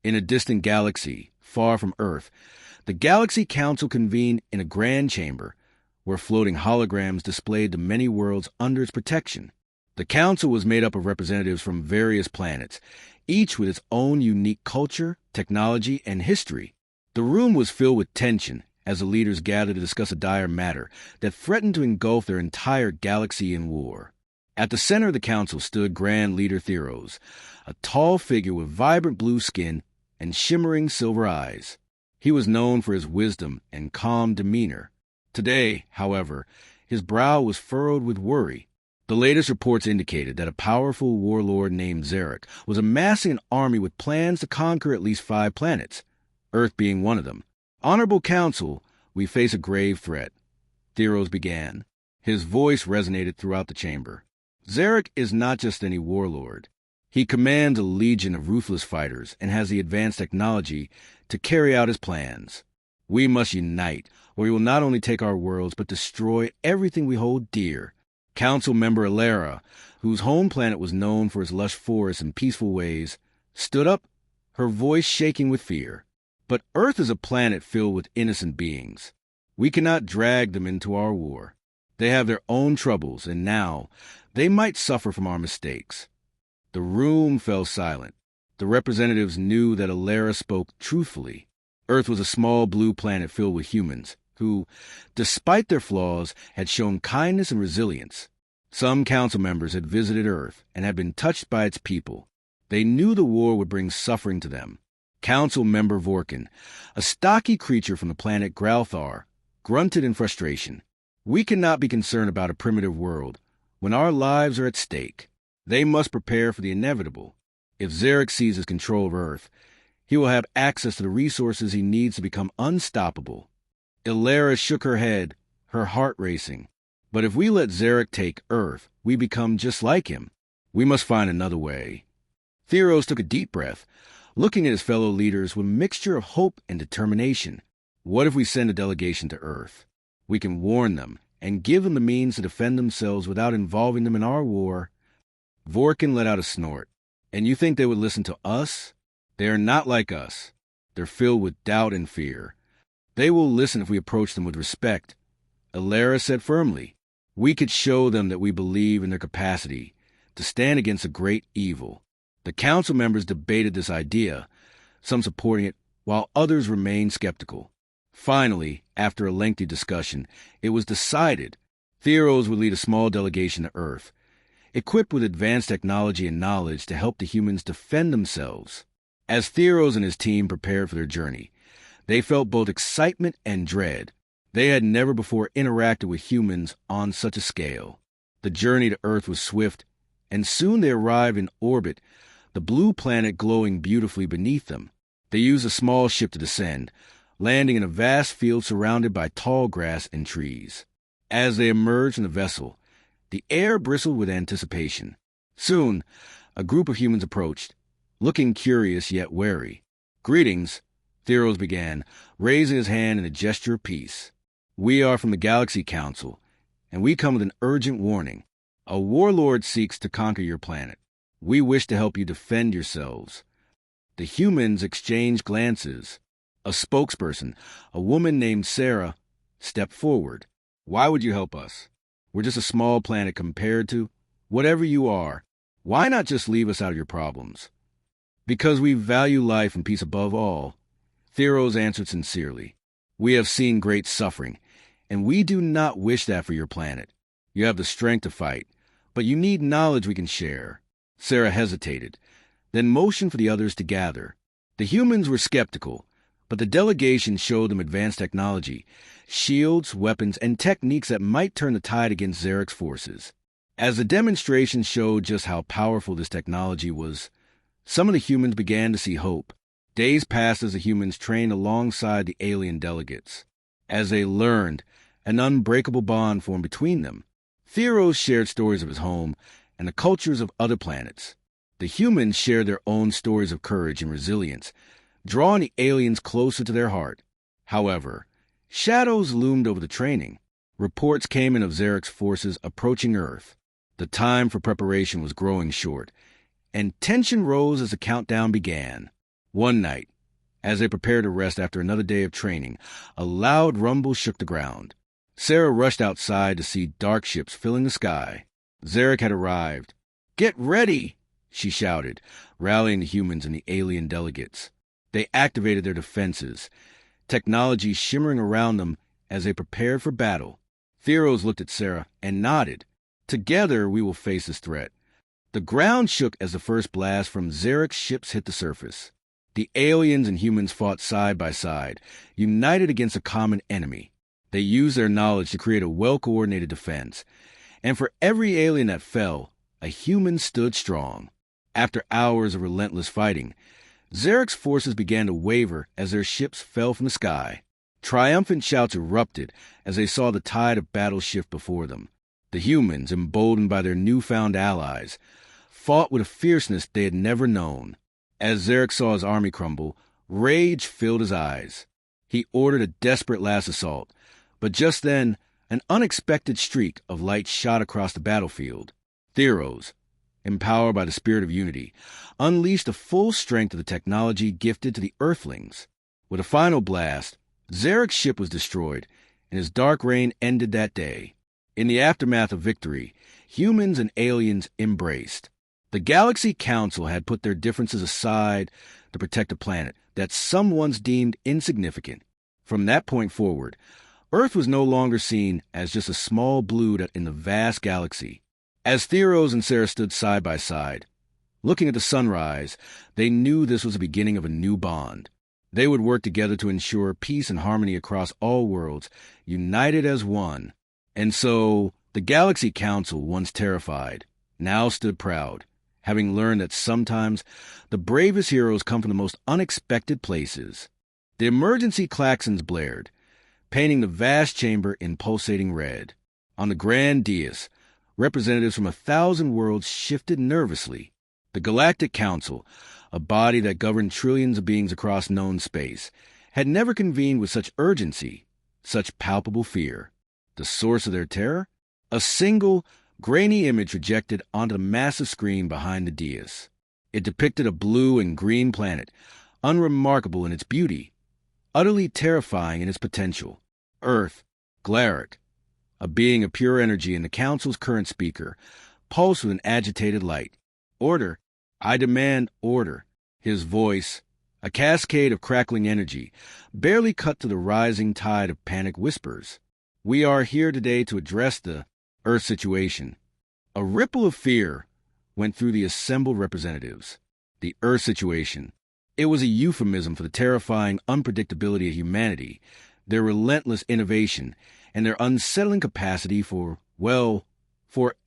In a distant galaxy, far from Earth, the Galactic Council convened in a grand chamber where floating holograms displayed the many worlds under its protection. The council was made up of representatives from various planets, each with its own unique culture, technology, and history. The room was filled with tension as the leaders gathered to discuss a dire matter that threatened to engulf their entire galaxy in war. At the center of the council stood Grand Leader Theros, a tall figure with vibrant blue skin and shimmering silver eyes. He was known for his wisdom and calm demeanor. Today, however, his brow was furrowed with worry. The latest reports indicated that a powerful warlord named Zarek was amassing an army with plans to conquer at least 5 planets, Earth being one of them. "Honorable Council, we face a grave threat," Theros began. His voice resonated throughout the chamber. Zarek is not just any warlord. He commands a legion of ruthless fighters and has the advanced technology to carry out his plans. We must unite, or he will not only take our worlds, but destroy everything we hold dear. Council member Alara, whose home planet was known for its lush forests and peaceful ways, stood up, her voice shaking with fear. But Earth is a planet filled with innocent beings. We cannot drag them into our war. They have their own troubles, and now they might suffer from our mistakes. The room fell silent. The representatives knew that Alara spoke truthfully. Earth was a small blue planet filled with humans who, despite their flaws, had shown kindness and resilience. Some council members had visited Earth and had been touched by its people. They knew the war would bring suffering to them. Council member Vorkin, a stocky creature from the planet Gralthar, grunted in frustration. "We cannot be concerned about a primitive world when our lives are at stake. They must prepare for the inevitable. If Zarek seizes control of Earth, he will have access to the resources he needs to become unstoppable." Alara shook her head, her heart racing. "But if we let Zarek take Earth, we become just like him. We must find another way." Theros took a deep breath, looking at his fellow leaders with a mixture of hope and determination. "What if we send a delegation to Earth? We can warn them and give them the means to defend themselves without involving them in our war." Vorkin let out a snort. "And you think they would listen to us? They are not like us. They're filled with doubt and fear. They will listen if we approach them with respect." Alara said firmly, "We could show them that we believe in their capacity to stand against a great evil." The council members debated this idea, some supporting it, while others remained skeptical. Finally, after a lengthy discussion, it was decided Theros would lead a small delegation to Earth, equipped with advanced technology and knowledge to help the humans defend themselves. As Theros and his team prepared for their journey, they felt both excitement and dread. They had never before interacted with humans on such a scale. The journey to Earth was swift, and soon they arrived in orbit, the blue planet glowing beautifully beneath them. They used a small ship to descend, landing in a vast field surrounded by tall grass and trees. As they emerged from the vessel, the air bristled with anticipation. Soon, a group of humans approached, looking curious yet wary. "Greetings," Theros began, raising his hand in a gesture of peace. "We are from the Galaxy Council, and we come with an urgent warning. A warlord seeks to conquer your planet. We wish to help you defend yourselves." The humans exchanged glances. A spokesperson, a woman named Sarah, stepped forward. "Why would you help us? We're just a small planet compared to whatever you are. Why not just leave us out of your problems?" "Because we value life and peace above all," Theros answered sincerely. "We have seen great suffering, and we do not wish that for your planet. You have the strength to fight, but you need knowledge we can share." Sarah hesitated, then motioned for the others to gather. The humans were skeptical, but the delegation showed them advanced technology, shields, weapons, and techniques that might turn the tide against Zarek's forces. As the demonstration showed just how powerful this technology was, some of the humans began to see hope. Days passed as the humans trained alongside the alien delegates. As they learned, an unbreakable bond formed between them. Theros shared stories of his home and the cultures of other planets. The humans shared their own stories of courage and resilience, drawing the aliens closer to their heart. However, shadows loomed over the training. Reports came in of Zarek's forces approaching Earth. The time for preparation was growing short, and tension rose as the countdown began. One night, as they prepared to rest after another day of training, a loud rumble shook the ground. Sarah rushed outside to see dark ships filling the sky. Zarek had arrived. "Get ready!" she shouted, rallying the humans and the alien delegates. They activated their defenses, technology shimmering around them as they prepared for battle. Theros looked at Sarah and nodded. "Together we will face this threat." The ground shook as the first blast from Zarek's ships hit the surface. The aliens and humans fought side by side, united against a common enemy. They used their knowledge to create a well-coordinated defense. And for every alien that fell, a human stood strong. After hours of relentless fighting, Zarek's forces began to waver as their ships fell from the sky. Triumphant shouts erupted as they saw the tide of battle shift before them. The humans, emboldened by their newfound allies, fought with a fierceness they had never known. As Zarek saw his army crumble, rage filled his eyes. He ordered a desperate last assault, but just then, an unexpected streak of light shot across the battlefield. Theros, empowered by the spirit of unity, unleashed the full strength of the technology gifted to the Earthlings. With a final blast, Zarek's ship was destroyed, and his dark reign ended that day. In the aftermath of victory, humans and aliens embraced. The Galaxy Council had put their differences aside to protect a planet that some once deemed insignificant. From that point forward, Earth was no longer seen as just a small blue dot in the vast galaxy. As Theros and Sarah stood side by side, looking at the sunrise, they knew this was the beginning of a new bond. They would work together to ensure peace and harmony across all worlds, united as one. And so, the Galaxy Council, once terrified, now stood proud, having learned that sometimes the bravest heroes come from the most unexpected places. The emergency klaxons blared, painting the vast chamber in pulsating red. On the grand dais, representatives from 1,000 worlds shifted nervously. The Galactic Council, a body that governed trillions of beings across known space, had never convened with such urgency, such palpable fear. The source of their terror? A single, grainy image projected onto the massive screen behind the dais. It depicted a blue and green planet, unremarkable in its beauty, utterly terrifying in its potential. Earth, Galactic, a being of pure energy and the Council's current speaker, pulsed with an agitated light. "Order! I demand order!" His voice, a cascade of crackling energy, barely cut to the rising tide of panic whispers. "We are here today to address the Earth situation." A ripple of fear went through the assembled representatives. The Earth situation. It was a euphemism for the terrifying unpredictability of humanity, their relentless innovation, and their unsettling capacity for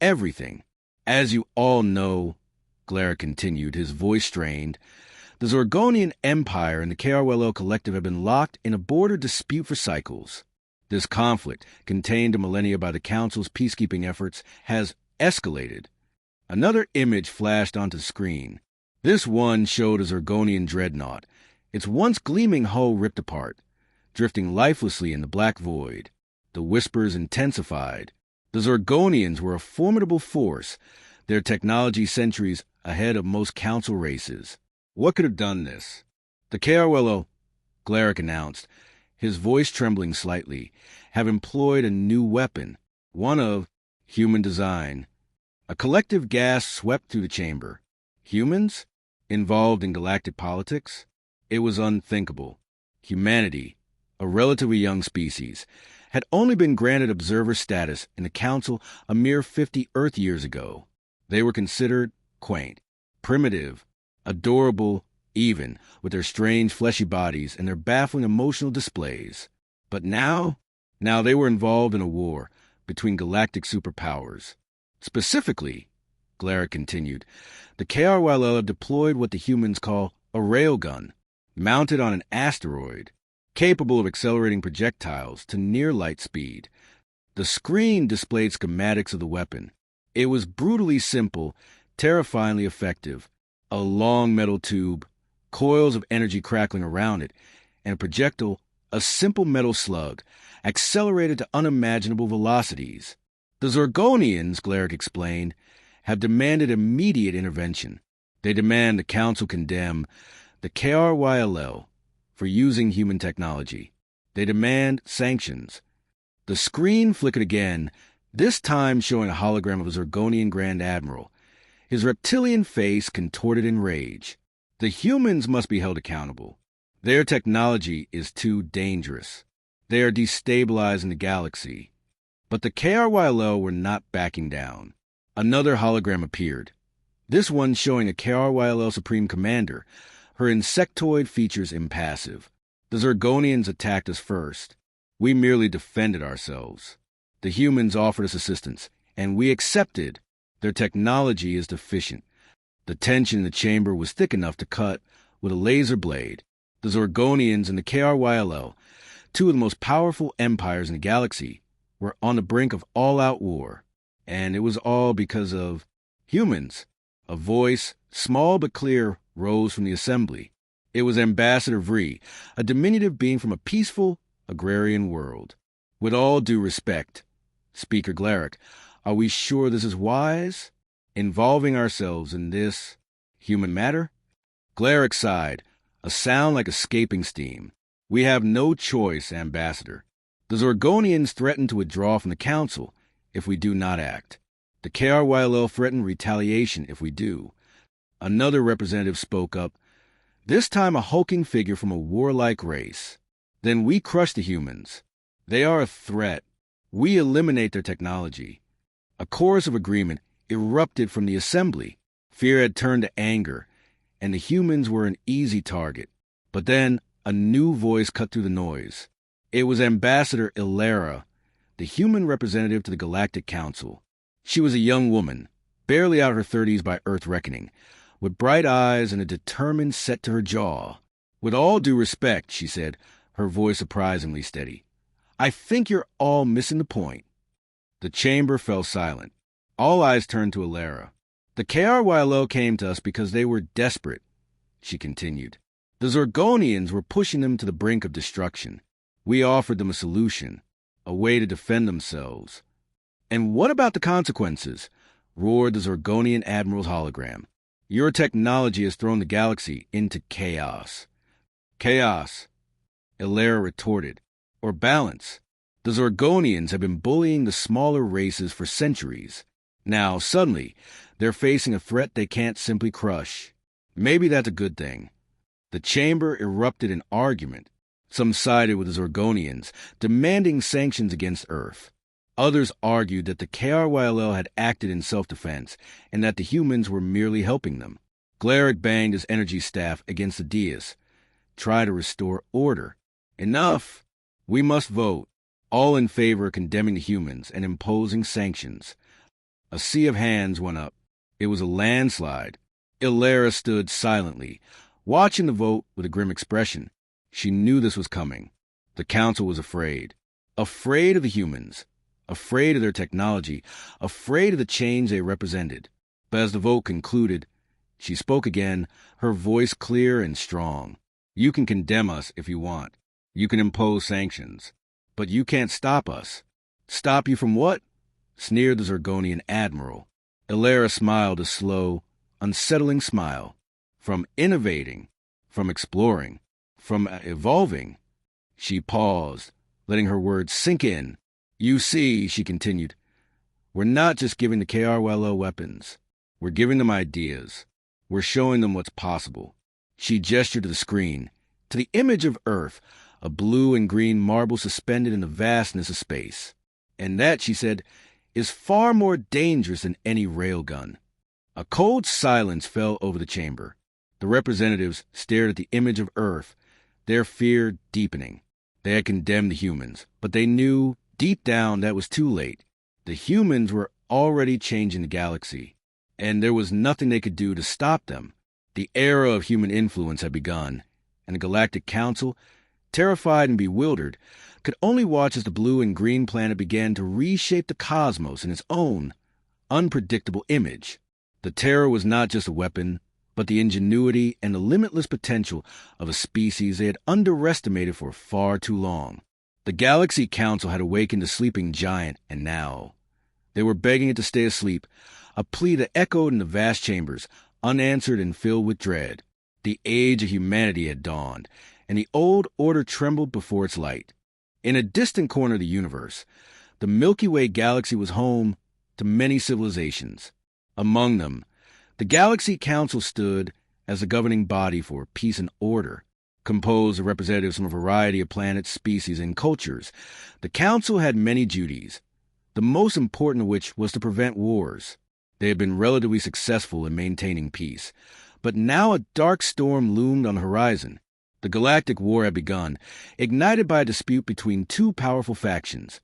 everything. "As you all know," Glare continued, his voice strained, "the Zorgonian Empire and the KRLL Collective have been locked in a border dispute for cycles. This conflict, contained to millennia by the Council's peacekeeping efforts, has escalated." Another image flashed onto the screen. This one showed a Zorgonian dreadnought, its once gleaming hull ripped apart, drifting lifelessly in the black void. The whispers intensified. The Zorgonians were a formidable force, their technology centuries ahead of most Council races. What could have done this? "The KRLO," Glaric announced, his voice trembling slightly, "have employed a new weapon, one of human design." A collective gasp swept through the chamber. Humans? Involved in galactic politics? It was unthinkable. Humanity, a relatively young species, had only been granted observer status in the Council a mere 50 Earth years ago. They were considered quaint, primitive, adorable, even with their strange fleshy bodies and their baffling emotional displays. But now they were involved in a war between galactic superpowers. Specifically, Glaric continued, the KRYL have deployed what the humans call a railgun, mounted on an asteroid, capable of accelerating projectiles to near light speed. The screen displayed schematics of the weapon. It was brutally simple, terrifyingly effective. A long metal tube, coils of energy crackling around it, and a projectile, a simple metal slug, accelerated to unimaginable velocities. The Zorgonians, Glaric explained, have demanded immediate intervention. They demand the Council condemn the KRYLL, for using human technology. They demand sanctions. The screen flickered again, this time showing a hologram of a Zergonian Grand Admiral, his reptilian face contorted in rage. The humans must be held accountable. Their technology is too dangerous. They are destabilizing the galaxy. But the KRYLL were not backing down. Another hologram appeared, this one showing a KRYLL Supreme Commander, her insectoid features impassive. The Zergonians attacked us first. We merely defended ourselves. The humans offered us assistance, and we accepted. Their technology is deficient. The tension in the chamber was thick enough to cut with a laser blade. The Zergonians and the KRYLL, two of the most powerful empires in the galaxy, were on the brink of all-out war. And it was all because of humans. A voice, small but clear, rose from the assembly. It was Ambassador Vree, a diminutive being from a peaceful, agrarian world. With all due respect, Speaker Glaric, are we sure this is wise? Involving ourselves in this human matter? Glaric sighed, a sound like escaping steam. We have no choice, Ambassador. The Zergonians threaten to withdraw from the Council if we do not act. The KRYLL threaten retaliation if we do. Another representative spoke up, this time a hulking figure from a warlike race. Then we crush the humans. They are a threat. We eliminate their technology. A chorus of agreement erupted from the assembly. Fear had turned to anger, and the humans were an easy target. But then a new voice cut through the noise. It was Ambassador Illyra, the human representative to the Galactic Council. She was a young woman, barely out of her 30s by Earth reckoning, with bright eyes and a determined set to her jaw. With all due respect, she said, her voice surprisingly steady, I think you're all missing the point. The chamber fell silent. All eyes turned to Illyra. The KRYLL came to us because they were desperate, she continued. The Zergonians were pushing them to the brink of destruction. We offered them a solution, a way to defend themselves. And what about the consequences? Roared the Zergonian Admiral's hologram. Your technology has thrown the galaxy into chaos. Chaos, Illyra retorted. Or balance. The Zergonians have been bullying the smaller races for centuries. Now, suddenly, they're facing a threat they can't simply crush. Maybe that's a good thing. The chamber erupted in argument. Some sided with the Zergonians, demanding sanctions against Earth. Others argued that the KRYLL had acted in self-defense, and that the humans were merely helping them. Glaric banged his energy staff against the dais. Try to restore order. Enough! We must vote, all in favor of condemning the humans and imposing sanctions. A sea of hands went up. It was a landslide. Illyra stood silently, watching the vote with a grim expression. She knew this was coming. The council was afraid. Afraid of the humans. Afraid of their technology. Afraid of the change they represented. But as the vote concluded, she spoke again, her voice clear and strong. You can condemn us if you want. You can impose sanctions. But you can't stop us. Stop you from what? Sneered the Zergonian Admiral. Illyra smiled a slow, unsettling smile. From innovating. From exploring. From evolving. She paused, letting her words sink in. You see, she continued, we're not just giving the KRYLL weapons. We're giving them ideas. We're showing them what's possible. She gestured to the screen, to the image of Earth, a blue and green marble suspended in the vastness of space. And that, she said, is far more dangerous than any railgun. A cold silence fell over the chamber. The representatives stared at the image of Earth, their fear deepening. They had condemned the humans, but they knew, deep down, that was too late. The humans were already changing the galaxy, and there was nothing they could do to stop them. The era of human influence had begun, and the Galactic Council, terrified and bewildered, could only watch as the blue and green planet began to reshape the cosmos in its own unpredictable image. The terror was not just a weapon, but the ingenuity and the limitless potential of a species they had underestimated for far too long. The Galaxy Council had awakened a sleeping giant, and now they were begging it to stay asleep, a plea that echoed in the vast chambers, unanswered and filled with dread. The age of humanity had dawned, and the old order trembled before its light. In a distant corner of the universe, the Milky Way galaxy was home to many civilizations. Among them, the Galactic Council stood as the governing body for peace and order. Composed of representatives from a variety of planets, species, and cultures, the Council had many duties, the most important of which was to prevent wars. They had been relatively successful in maintaining peace, but now a dark storm loomed on the horizon. The Galactic War had begun, ignited by a dispute between two powerful factions,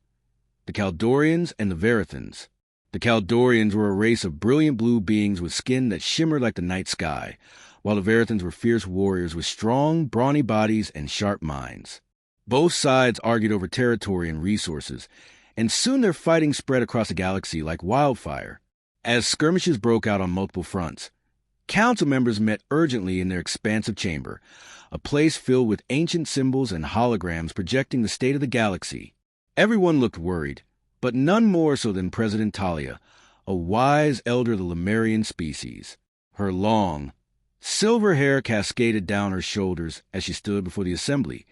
the Kaldorians and the Verithans. The Kaldorians were a race of brilliant blue beings with skin that shimmered like the night sky, while the Verithans were fierce warriors with strong, brawny bodies and sharp minds. Both sides argued over territory and resources, and soon their fighting spread across the galaxy like wildfire. As skirmishes broke out on multiple fronts, council members met urgently in their expansive chamber, a place filled with ancient symbols and holograms projecting the state of the galaxy. Everyone looked worried, but none more so than President Talia, a wise elder of the Lemurian species. Her long, silver hair cascaded down her shoulders as she stood before the assembly,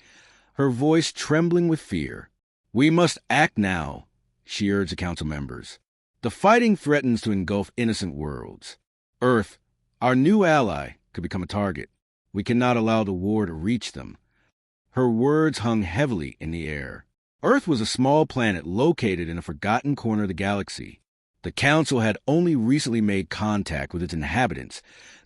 her voice trembling with fear. "We must act now," she urged the council members. "The fighting threatens to engulf innocent worlds. Earth, our new ally, could become a target. We cannot allow the war to reach them." Her words hung heavily in the air. Earth was a small planet located in a forgotten corner of the galaxy. The Council had only recently made contact with its inhabitants,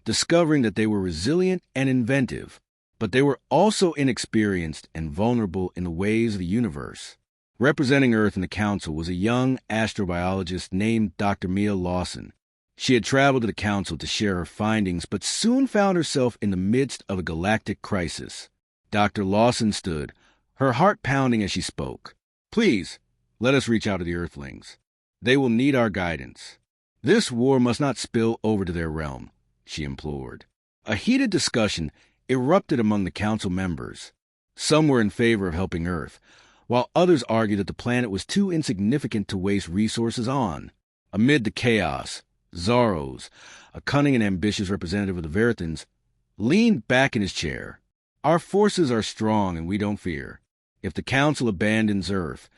discovering that they were resilient and inventive, but they were also inexperienced and vulnerable in the ways of the universe. Representing Earth in the Council was a young astrobiologist named Dr. Mia Lawson. She had traveled to the Council to share her findings, but soon found herself in the midst of a galactic crisis. Dr. Lawson stood, her heart pounding as she spoke. "Please, let us reach out to the Earthlings. They will need our guidance. This war must not spill over to their realm," she implored. A heated discussion erupted among the council members. Some were in favor of helping Earth, while others argued that the planet was too insignificant to waste resources on. Amid the chaos, Zaros, a cunning and ambitious representative of the Verithans, leaned back in his chair. "Our forces are strong and we don't fear. If the Council abandons Earth,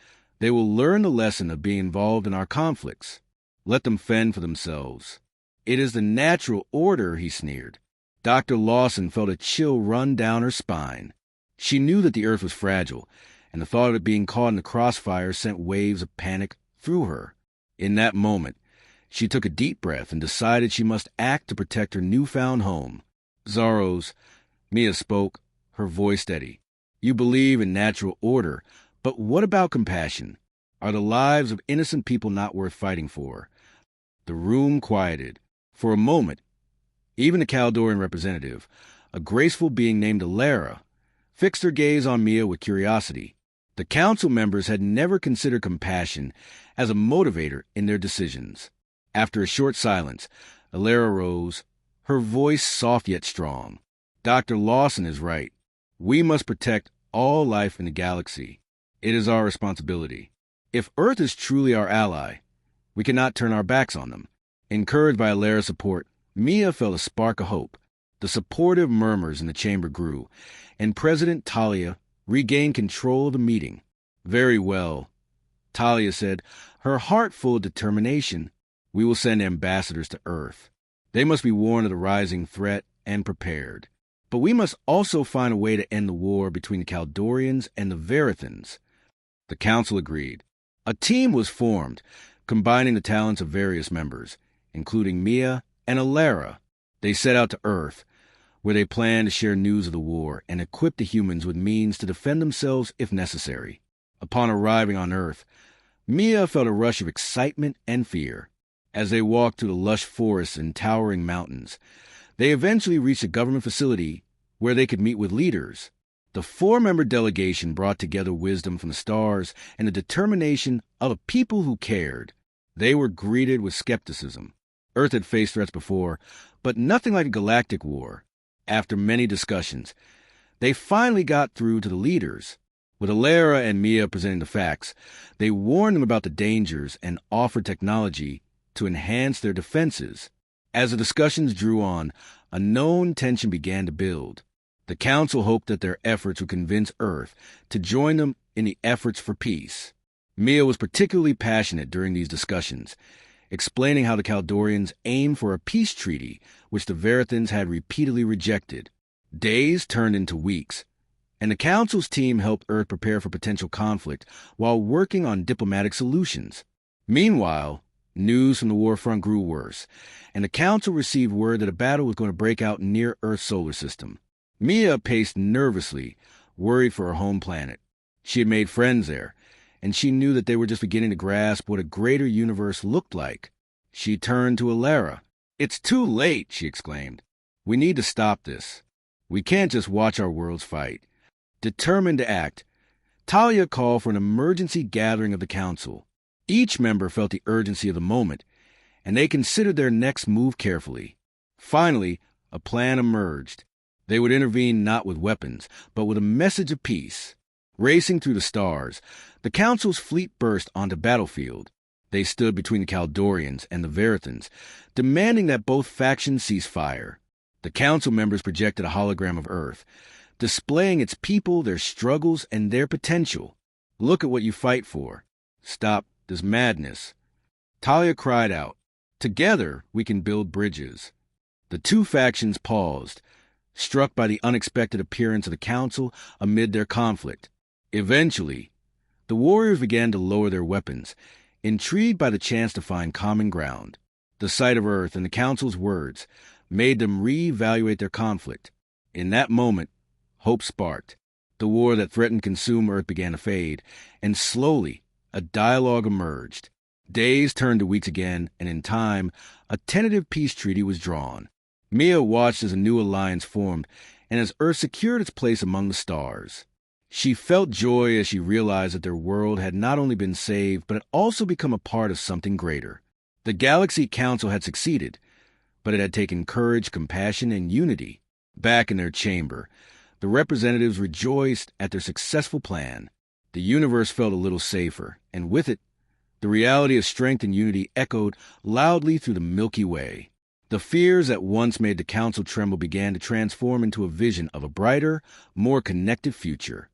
they will learn the lesson of being involved in our conflicts. Let them fend for themselves." "It is the natural order," he sneered. Dr. Lawson felt a chill run down her spine. She knew that the Earth was fragile, and the thought of it being caught in the crossfire sent waves of panic through her. In that moment, she took a deep breath and decided she must act to protect her newfound home. "Zaros," Mia spoke, her voice steady. "You believe in natural order, but what about compassion? Are the lives of innocent people not worth fighting for?" The room quieted. For a moment, even the Kaldorian representative, a graceful being named Alara, fixed her gaze on Mia with curiosity. The council members had never considered compassion as a motivator in their decisions. After a short silence, Alara rose, her voice soft yet strong. "Dr. Lawson is right. We must protect all life in the galaxy. It is our responsibility. If Earth is truly our ally, we cannot turn our backs on them." Encouraged by Alara's support, Mia felt a spark of hope. The supportive murmurs in the chamber grew, and President Talia regained control of the meeting. "Very well," Talia said, her heart full of determination. "We will send ambassadors to Earth. They must be warned of the rising threat and prepared. But we must also find a way to end the war between the Kaldorians and the Verithans." The council agreed. A team was formed, combining the talents of various members, including Mia and Alara. They set out to Earth, where they planned to share news of the war and equip the humans with means to defend themselves if necessary. Upon arriving on Earth, Mia felt a rush of excitement and fear. As they walked through the lush forests and towering mountains, they eventually reached a government facility where they could meet with leaders. The 4-member delegation brought together wisdom from the stars and the determination of a people who cared. They were greeted with skepticism. Earth had faced threats before, but nothing like a galactic war. After many discussions, they finally got through to the leaders. With Alara and Mia presenting the facts, they warned them about the dangers and offered technology to enhance their defenses. As the discussions drew on, a known tension began to build. The Council hoped that their efforts would convince Earth to join them in the efforts for peace. Mia was particularly passionate during these discussions, explaining how the Kaldorians aimed for a peace treaty which the Verithans had repeatedly rejected. Days turned into weeks, and the Council's team helped Earth prepare for potential conflict while working on diplomatic solutions. Meanwhile, news from the war front grew worse, and the Council received word that a battle was going to break out near Earth's solar system. Mia paced nervously, worried for her home planet. She had made friends there, and she knew that they were just beginning to grasp what a greater universe looked like. She turned to Alara. "It's too late," she exclaimed. "We need to stop this. We can't just watch our worlds fight." Determined to act, Talia called for an emergency gathering of the Council. Each member felt the urgency of the moment, and they considered their next move carefully. Finally, a plan emerged. They would intervene not with weapons, but with a message of peace. Racing through the stars, the Council's fleet burst onto the battlefield. They stood between the Kaldorians and the Verithans, demanding that both factions cease fire. The Council members projected a hologram of Earth, displaying its people, their struggles, and their potential. "Look at what you fight for. Stop this madness." Talia cried out, "Together we can build bridges." The two factions paused, struck by the unexpected appearance of the Council amid their conflict. Eventually, the warriors began to lower their weapons, intrigued by the chance to find common ground. The sight of Earth and the Council's words made them reevaluate their conflict. In that moment, hope sparked. The war that threatened to consume Earth began to fade, and slowly, a dialogue emerged. Days turned to weeks again, and in time, a tentative peace treaty was drawn. Mia watched as a new alliance formed, and as Earth secured its place among the stars. She felt joy as she realized that their world had not only been saved, but had also become a part of something greater. The Galaxy Council had succeeded, but it had taken courage, compassion, and unity. Back in their chamber, the representatives rejoiced at their successful plan. The universe felt a little safer, and with it, the reality of strength and unity echoed loudly through the Milky Way. The fears that once made the Council tremble began to transform into a vision of a brighter, more connected future.